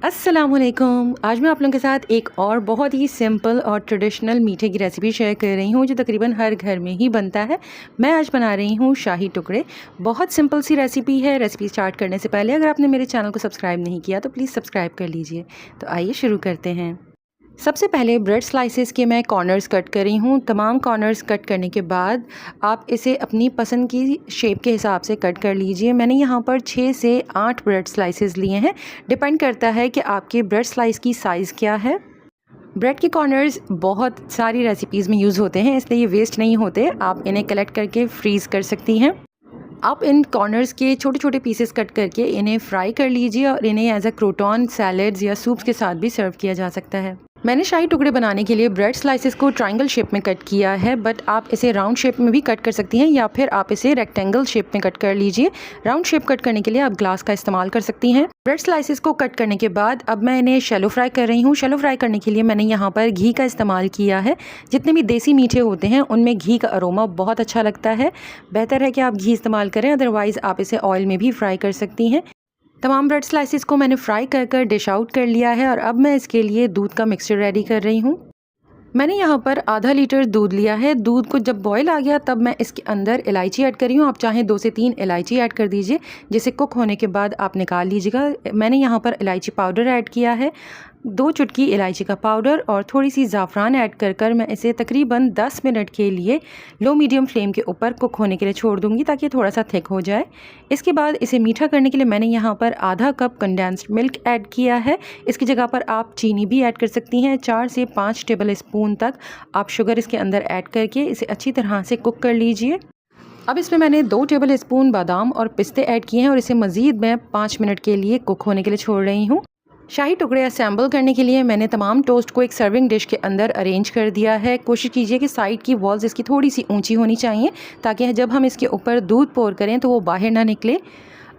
अस्सलामुअलैकुम। आज मैं आप लोगों के साथ एक और बहुत ही सिंपल और ट्रेडिशनल मीठे की रेसिपी शेयर कर रही हूँ जो तकरीबन हर घर में ही बनता है। मैं आज बना रही हूँ शाही टुकड़े। बहुत सिंपल सी रेसिपी है। रेसिपी स्टार्ट करने से पहले अगर आपने मेरे चैनल को सब्सक्राइब नहीं किया तो प्लीज़ सब्सक्राइब कर लीजिए। तो आइए शुरू करते हैं। सबसे पहले ब्रेड स्लाइसेस के मैं कॉर्नर्स कट कर रही हूँ। तमाम कॉर्नर्स कट करने के बाद आप इसे अपनी पसंद की शेप के हिसाब से कट कर लीजिए। मैंने यहाँ पर 6 से 8 ब्रेड स्लाइसेस लिए हैं। डिपेंड करता है कि आपके ब्रेड स्लाइस की साइज़ क्या है। ब्रेड के कॉर्नर्स बहुत सारी रेसिपीज़ में यूज़ होते हैं, इसलिए ये वेस्ट नहीं होते। आप इन्हें कलेक्ट करके फ्रीज़ कर सकती हैं। आप इन कॉर्नर्स के छोटे छोटे पीसेस कट करके इन्हें फ्राई कर लीजिए और इन्हें एज अ क्रोटॉन, सैलड्स या सूप्स के साथ भी सर्व किया जा सकता है। मैंने शाही टुकड़े बनाने के लिए ब्रेड स्लाइसेस को ट्रायंगल शेप में कट किया है, बट आप इसे राउंड शेप में भी कट कर सकती हैं या फिर आप इसे रेक्टेंगल शेप में कट कर लीजिए। राउंड शेप कट करने के लिए आप ग्लास का इस्तेमाल कर सकती हैं। ब्रेड स्लाइसेस को कट करने के बाद अब मैं इन्हें शैलो फ्राई कर रही हूँ। शैलो फ्राई करने के लिए मैंने यहाँ पर घी का इस्तेमाल किया है। जितने भी देसी मीठे होते हैं उनमें घी का अरोमा बहुत अच्छा लगता है। बेहतर है कि आप घी इस्तेमाल करें, अदरवाइज़ आप इसे ऑयल में भी फ्राई कर सकती हैं। तमाम ब्रेड स्लाइसेस को मैंने फ्राई कर डिश आउट कर लिया है और अब मैं इसके लिए दूध का मिक्सचर रेडी कर रही हूँ। मैंने यहाँ पर आधा लीटर दूध लिया है। दूध को जब बॉईल आ गया तब मैं इसके अंदर इलायची ऐड कर रही हूँ। आप चाहें 2 से 3 इलायची ऐड कर दीजिए, जिसे कुक होने के बाद आप निकाल लीजिएगा। मैंने यहाँ पर इलायची पाउडर ऐड किया है, 2 चुटकी इलायची का पाउडर और थोड़ी सी ज़ाफ़रान ऐड कर मैं इसे तकरीबन 10 मिनट के लिए लो मीडियम फ्लेम के ऊपर कुक होने के लिए छोड़ दूँगी ताकि थोड़ा सा थिक हो जाए। इसके बाद इसे मीठा करने के लिए मैंने यहाँ पर आधा कप कंडेंस्ड मिल्क ऐड किया है। इसकी जगह पर आप चीनी भी ऐड कर सकती हैं। 4 से 5 टेबल स्पून तक आप शुगर इसके अंदर ऐड करके इसे अच्छी तरह से कुक कर लीजिए। अब इसमें मैंने 2 टेबल स्पून बादाम और पिस्ते ऐड किए हैं और इसे मज़ीद मैं 5 मिनट के लिए कुक होने के लिए छोड़ रही हूँ। शाही टुकड़े असेंबल करने के लिए मैंने तमाम टोस्ट को एक सर्विंग डिश के अंदर अरेंज कर दिया है। कोशिश कीजिए कि साइड की वॉल्स इसकी थोड़ी सी ऊंची होनी चाहिए ताकि जब हम इसके ऊपर दूध पोर करें तो वो बाहर ना निकले।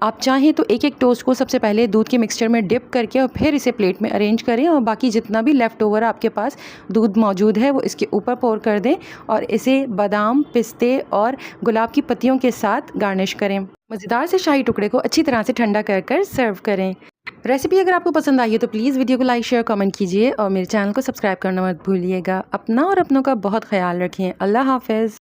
आप चाहें तो एक एक टोस्ट को सबसे पहले दूध के मिक्सचर में डिप करके और फिर इसे प्लेट में अरेंज करें और बाकी जितना भी लेफ़्ट ओवर आपके पास दूध मौजूद है वो इसके ऊपर पोर कर दें और इसे बादाम, पिस्ते और गुलाब की पत्तियों के साथ गार्निश करें। मज़ेदार से शाही टुकड़े को अच्छी तरह से ठंडा कर सर्व करें। रेसिपी अगर आपको पसंद आई है तो प्लीज़ वीडियो को लाइक, शेयर, कमेंट कीजिए और मेरे चैनल को सब्सक्राइब करना मत भूलिएगा। अपना और अपनों का बहुत ख्याल रखें। अल्लाह हाफ़िज़।